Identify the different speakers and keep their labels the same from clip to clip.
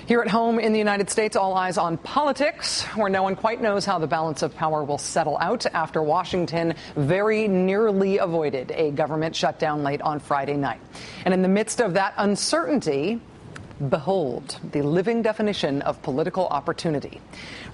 Speaker 1: Here at home in the United States, all eyes on politics, where no one quite knows how the balance of power will settle out after Washington very nearly avoided a government shutdown late on Friday night. And in the midst of that uncertainty, behold, the living definition of political opportunity.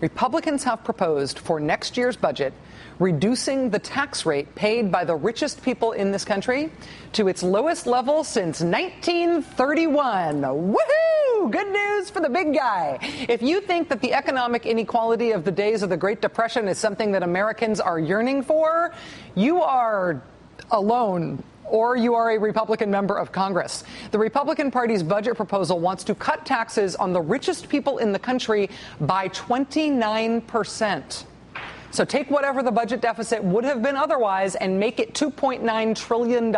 Speaker 1: Republicans have proposed for next year's budget reducing the tax rate paid by the richest people in this country to its lowest level since 1931. Woohoo! Good news for the big guy. If you think that the economic inequality of the days of the Great Depression is something that Americans are yearning for, you are alone. Or you are a Republican member of Congress. The Republican Party's budget proposal wants to cut taxes on the richest people in the country by 29%. So take whatever the budget deficit would have been otherwise and make it $2.9 trillion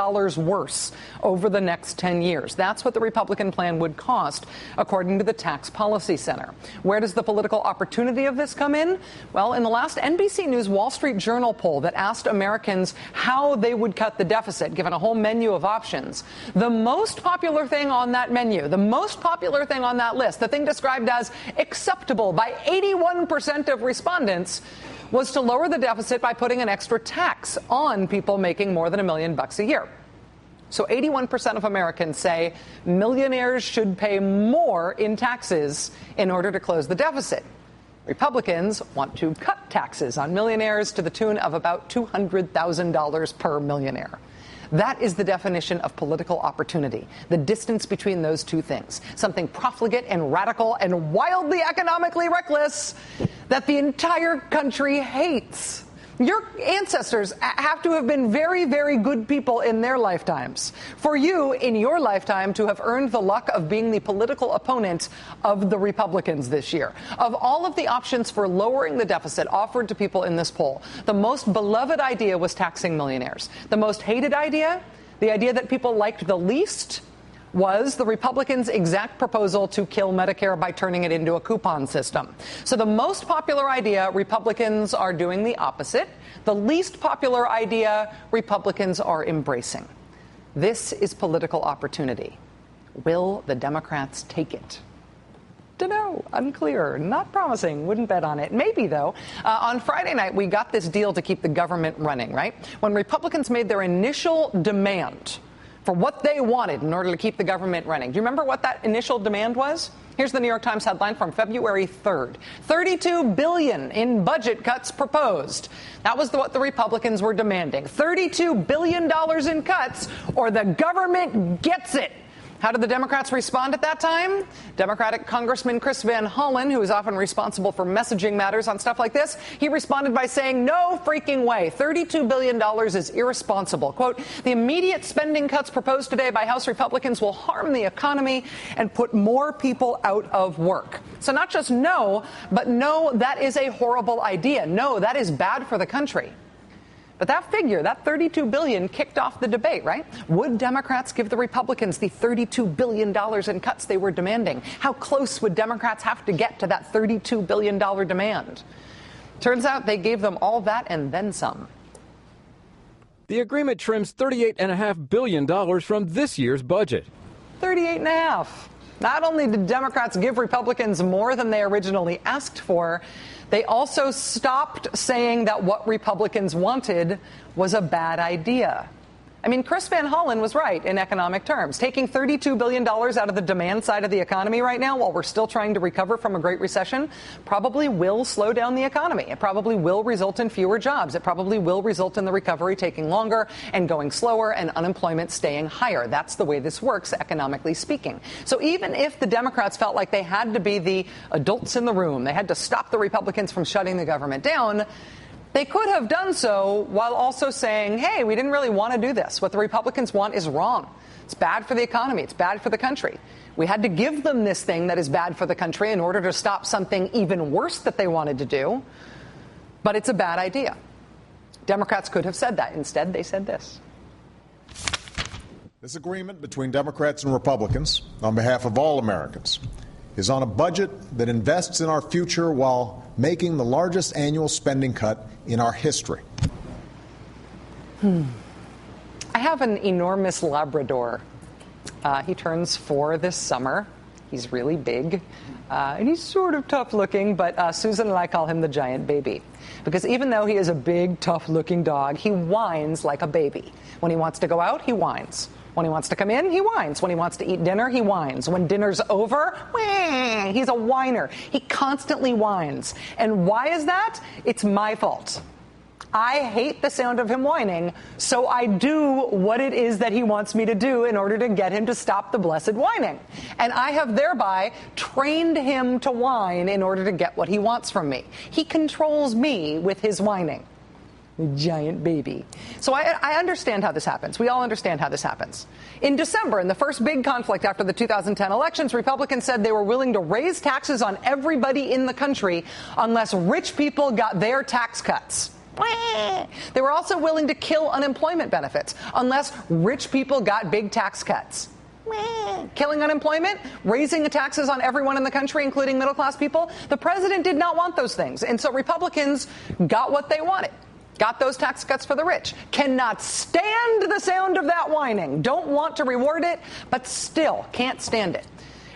Speaker 1: worse over the next 10 years. That's what the Republican plan would cost, according to the Tax Policy Center. Where does the political opportunity of this come in? Well, in the last NBC News Wall Street Journal poll that asked Americans how they would cut the deficit, given a whole menu of options, the most popular thing on that menu, the most popular thing on that list, the thing described as acceptable by 81% of respondents, was to lower the deficit by putting an extra tax on people making more than $1 million a year. So 81% of Americans say millionaires should pay more in taxes in order to close the deficit. Republicans want to cut taxes on millionaires to the tune of about $200,000 per millionaire. That is the definition of political opportunity, the distance between those two things, something profligate and radical and wildly economically reckless that the entire country hates. Your ancestors have to have been very, very good people in their lifetimes. For you, in your lifetime, to have earned the luck of being the political opponent of the Republicans this year. Of all of the options for lowering the deficit offered to people in this poll, the most beloved idea was taxing millionaires. The most hated idea, the idea that people liked the least, was the Republicans' exact proposal to kill Medicare by turning it into a coupon system. So the most popular idea, Republicans are doing the opposite. The least popular idea, Republicans are embracing. This is political opportunity. Will the Democrats take it? Dunno, unclear, not promising, wouldn't bet on it. Maybe, though. On Friday night, we got this deal to keep the government running, right? When Republicans made their initial demand for what they wanted in order to keep the government running. Do you remember what that initial demand was? Here's the New York Times headline from February 3rd. $32 billion in budget cuts proposed. That was what the Republicans were demanding. $32 billion in cuts, or the government gets it. How did the Democrats respond at that time? Democratic Congressman Chris Van Hollen, who is often responsible for messaging matters on stuff like this, he responded by saying, no freaking way. $32 billion is irresponsible. Quote, the immediate spending cuts proposed today by House Republicans will harm the economy and put more people out of work. So not just no, but no, that is a horrible idea. No, that is bad for the country. But that figure, that $32 billion, kicked off the debate, right? Would Democrats give the Republicans the $32 billion in cuts they were demanding? How close would Democrats have to get to that $32 billion demand? Turns out they gave them all that and then some.
Speaker 2: The agreement trims $38.5 billion from this year's budget.
Speaker 1: $38.5. Not only did Democrats give Republicans more than they originally asked for, they also stopped saying that what Republicans wanted was a bad idea. I mean, Chris Van Hollen was right in economic terms. Taking $32 billion out of the demand side of the economy right now while we're still trying to recover from a Great Recession probably will slow down the economy. It probably will result in fewer jobs. It probably will result in the recovery taking longer and going slower and unemployment staying higher. That's the way this works, economically speaking. So even if the Democrats felt like they had to be the adults in the room, they had to stop the Republicans from shutting the government down, they could have done so while also saying, hey, we didn't really want to do this. What the Republicans want is wrong. It's bad for the economy. It's bad for the country. We had to give them this thing that is bad for the country in order to stop something even worse that they wanted to do. But it's a bad idea. Democrats could have said that. Instead, they said this.
Speaker 3: This agreement between Democrats and Republicans, on behalf of all Americans, is on a budget that invests in our future while making the largest annual spending cut in our history.
Speaker 1: I have an enormous Labrador. He turns 4 this summer. He's really big, and he's sort of tough-looking, but Susan and I call him the giant baby. Because even though he is a big, tough-looking dog, he whines like a baby. When he wants to go out, he whines. When he wants to come in, he whines. When he wants to eat dinner, he whines. When dinner's over, he's a whiner. He constantly whines. And why is that? It's my fault. I hate the sound of him whining, so I do what it is that he wants me to do in order to get him to stop the blessed whining. And I have thereby trained him to whine in order to get what he wants from me. He controls me with his whining. The giant baby. So I understand how this happens. We all understand how this happens. In December, in the first big conflict after the 2010 elections, Republicans said they were willing to raise taxes on everybody in the country unless rich people got their tax cuts. They were also willing to kill unemployment benefits unless rich people got big tax cuts. Killing unemployment, raising the taxes on everyone in the country, including middle-class people. The president did not want those things, and so Republicans got what they wanted. Got those tax cuts for the rich. Cannot stand the sound of that whining. Don't want to reward it, but still can't stand it.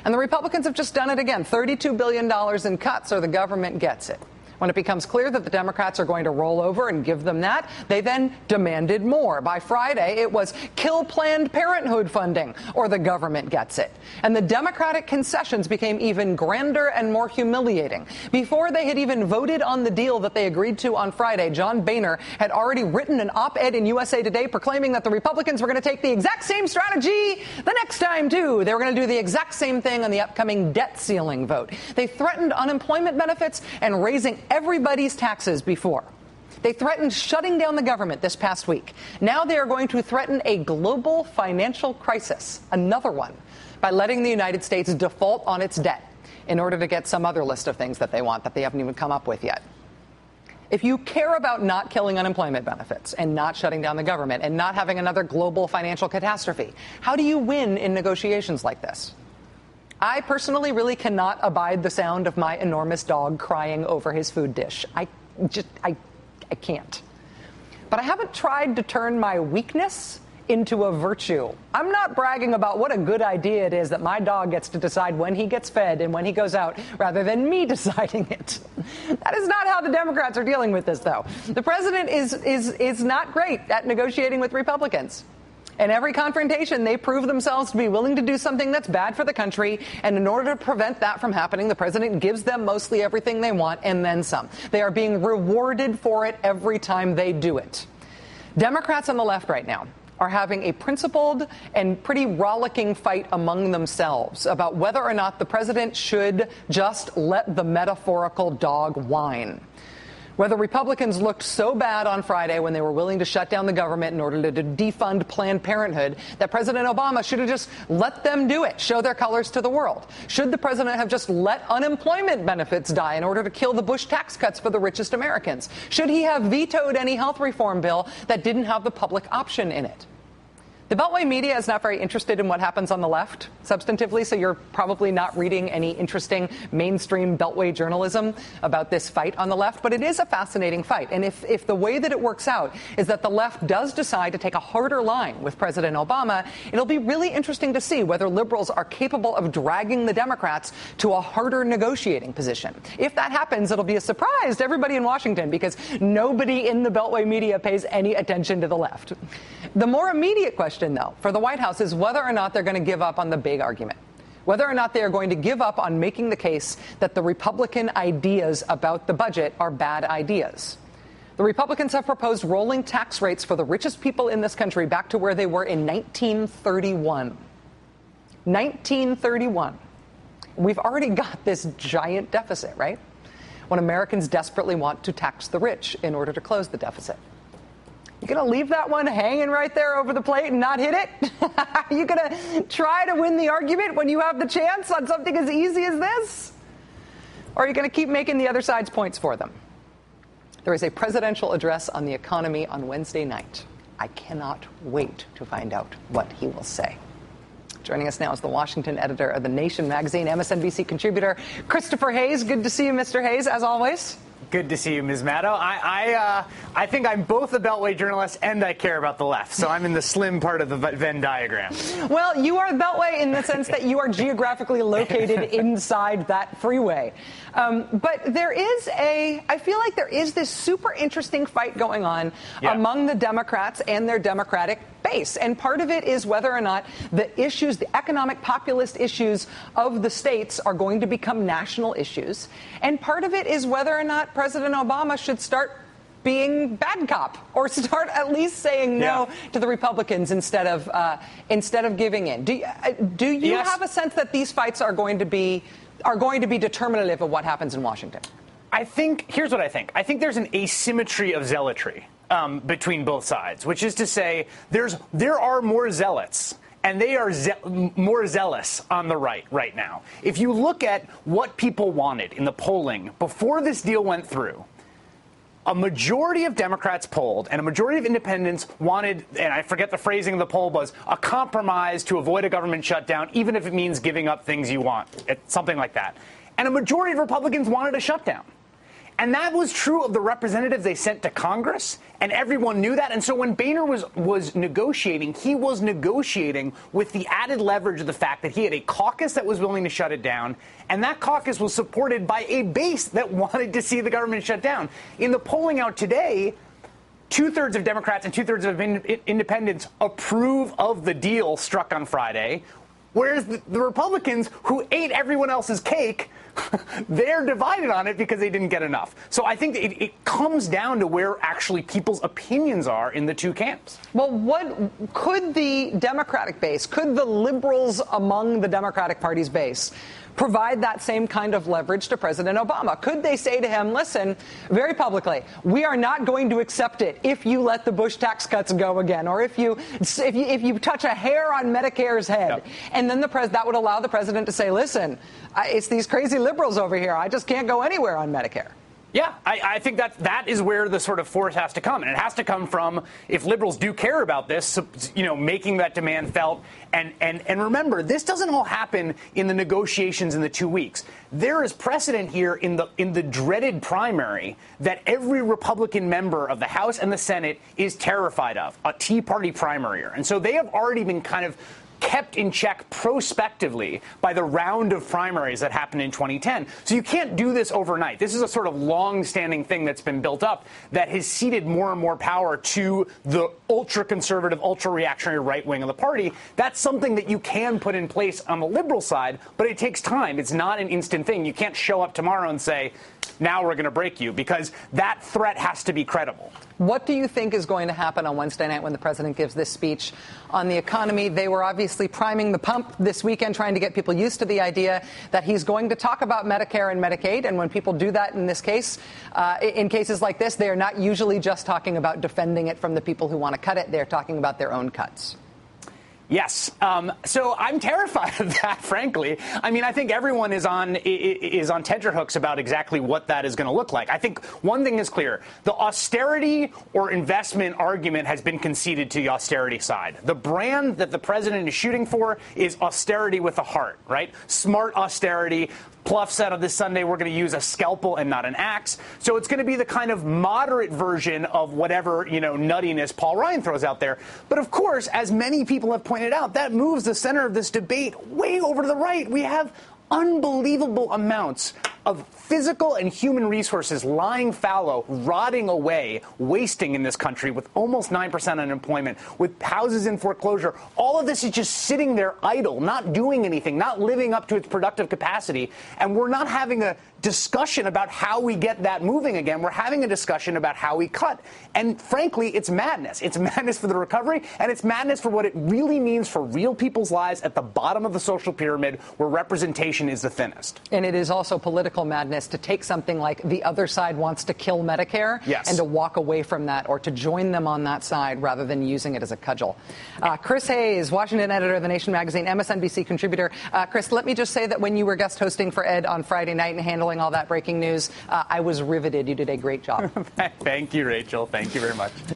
Speaker 1: And the Republicans have just done it again. $32 billion in cuts or the government gets it. When it becomes clear that the Democrats are going to roll over and give them that, they then demanded more. By Friday, it was kill Planned Parenthood funding or the government gets it. And the Democratic concessions became even grander and more humiliating. Before they had even voted on the deal that they agreed to on Friday, John Boehner had already written an op-ed in USA Today proclaiming that the Republicans were going to take the exact same strategy the next time, too. They were going to do the exact same thing on the upcoming debt ceiling vote. They threatened unemployment benefits and raising everybody's taxes before. They threatened shutting down the government this past week. Now they are going to threaten a global financial crisis, another one, by letting the United States default on its debt in order to get some other list of things that they want that they haven't even come up with yet. If you care about not killing unemployment benefits and not shutting down the government and not having another global financial catastrophe, how do you win in negotiations like this? I personally really cannot abide the sound of my enormous dog crying over his food dish. I can't. But I haven't tried to turn my weakness into a virtue. I'm not bragging about what a good idea it is that my dog gets to decide when he gets fed and when he goes out, rather than me deciding it. That is not how the Democrats are dealing with this, though. The president is not great at negotiating with Republicans. In every confrontation, they prove themselves to be willing to do something that's bad for the country. And in order to prevent that from happening, the president gives them mostly everything they want and then some. They are being rewarded for it every time they do it. Democrats on the left right now are having a principled and pretty rollicking fight among themselves about whether or not the president should just let the metaphorical dog whine. Whether Republicans looked so bad on Friday when they were willing to shut down the government in order to defund Planned Parenthood that President Obama should have just let them do it, show their colors to the world. Should the president have just let unemployment benefits die in order to kill the Bush tax cuts for the richest Americans? Should he have vetoed any health reform bill that didn't have the public option in it? The Beltway media is not very interested in what happens on the left, substantively, so you're probably not reading any interesting mainstream Beltway journalism about this fight on the left, but it is a fascinating fight. And if the way that it works out is that the left does decide to take a harder line with President Obama, it'll be really interesting to see whether liberals are capable of dragging the Democrats to a harder negotiating position. If that happens, it'll be a surprise to everybody in Washington because nobody in the Beltway media pays any attention to the left. The more immediate question, though, for the White House is whether or not they're going to give up on the big argument, whether or not they are going to give up on making the case that the Republican ideas about the budget are bad ideas. The Republicans have proposed rolling tax rates for the richest people in this country back to where they were in 1931. 1931. We've already got this giant deficit, right? When Americans desperately want to tax the rich in order to close the deficit. You going to leave that one hanging right there over the plate and not hit it? Are you going to try to win the argument when you have the chance on something as easy as this? Or are you going to keep making the other side's points for them? There is a presidential address on the economy on Wednesday night. I cannot wait to find out what he will say. Joining us now is the Washington editor of The Nation magazine, MSNBC contributor Christopher Hayes. Good to see you, Mr. Hayes, as always.
Speaker 4: Good to see you, Ms. Maddow. I think I'm both a Beltway journalist and I care about the left, so I'm in the slim part of the Venn diagram.
Speaker 1: Well, you are Beltway in the sense that you are geographically located inside that freeway. But I feel like there is this super interesting fight going on among the Democrats and their Democratic base. And part of it is whether or not the economic populist issues of the states are going to become national issues. And part of it is whether or not President Obama should start being bad cop or start at least saying no to the Republicans instead of giving in. Do you have a sense that these fights are going to be determinative of what happens in Washington?
Speaker 4: Here's what I think. I think there's an asymmetry of zealotry between both sides, which is to say there are more zealots and they are more zealous on the right now. If you look at what people wanted in the polling before this deal went through, a majority of Democrats polled and a majority of independents wanted, and I forget the phrasing of the poll was, a compromise to avoid a government shutdown, even if it means giving up things you want, something like that. And a majority of Republicans wanted a shutdown. And that was true of the representatives they sent to Congress, and everyone knew that. And so when Boehner was negotiating, he was negotiating with the added leverage of the fact that he had a caucus that was willing to shut it down, and that caucus was supported by a base that wanted to see the government shut down. In the polling out today, 2/3 of Democrats and 2/3 of independents approve of the deal struck on Friday, whereas the Republicans, who ate everyone else's cake, they're divided on it because they didn't get enough. So I think it comes down to where actually people's opinions are in the two camps.
Speaker 1: Well, what could the Democratic base, could the liberals among the Democratic Party's base provide that same kind of leverage to President Obama? Could they say to him, listen, very publicly, we are not going to accept it if you let the Bush tax cuts go again, or if you touch a hair on Medicare's head.
Speaker 4: Yep.
Speaker 1: And then that would allow the president to say, listen, it's these crazy liberals over here. I just can't go anywhere on Medicare.
Speaker 4: Yeah, I think that is where the sort of force has to come. And it has to come from, if liberals do care about this, making that demand felt. And remember, this doesn't all happen in the negotiations in the 2 weeks. There is precedent here in the dreaded primary that every Republican member of the House and the Senate is terrified of, a Tea Party primary. And so they have already been kind of kept in check prospectively by the round of primaries that happened in 2010. So you can't do this overnight. This is a sort of long-standing thing that's been built up that has ceded more and more power to the ultra-conservative, ultra-reactionary right wing of the party. That's something that you can put in place on the liberal side, but it takes time. It's not an instant thing. You can't show up tomorrow and say, now we're going to break you, because that threat has to be credible.
Speaker 1: What do you think is going to happen on Wednesday night when the president gives this speech on the economy? They were obviously priming the pump this weekend, trying to get people used to the idea that he's going to talk about Medicare and Medicaid. And when people do that in this case, in cases like this, they are not usually just talking about defending it from the people who want to cut it. They're talking about their own cuts.
Speaker 4: Yes. So I'm terrified of that, frankly. I mean, I think everyone is on tenterhooks about exactly what that is going to look like. I think one thing is clear. The austerity or investment argument has been conceded to the austerity side. The brand that the president is shooting for is austerity with a heart, right? Smart austerity. Pluff said on this Sunday, we're going to use a scalpel and not an axe. So it's going to be the kind of moderate version of whatever, nuttiness Paul Ryan throws out there. But of course, as many people have pointed out, that moves the center of this debate way over to the right. We have unbelievable amounts of physical and human resources lying fallow, rotting away, wasting in this country with almost 9% unemployment, with houses in foreclosure. All of this is just sitting there idle, not doing anything, not living up to its productive capacity. And we're not having a discussion about how we get that moving again. We're having a discussion about how we cut. And frankly, it's madness. It's madness for the recovery, and it's madness for what it really means for real people's lives at the bottom of the social pyramid where representation is the thinnest.
Speaker 1: And it is also political madness to take something like the other side wants to kill Medicare and to walk away from that, or to join them on that side rather than using it as a cudgel. Chris Hayes, Washington editor of The Nation magazine, MSNBC contributor. Chris, let me just say that when you were guest hosting for Ed on Friday night and handling all that breaking news, I was riveted. You did a great job.
Speaker 4: Thank you, Rachel. Thank you very much.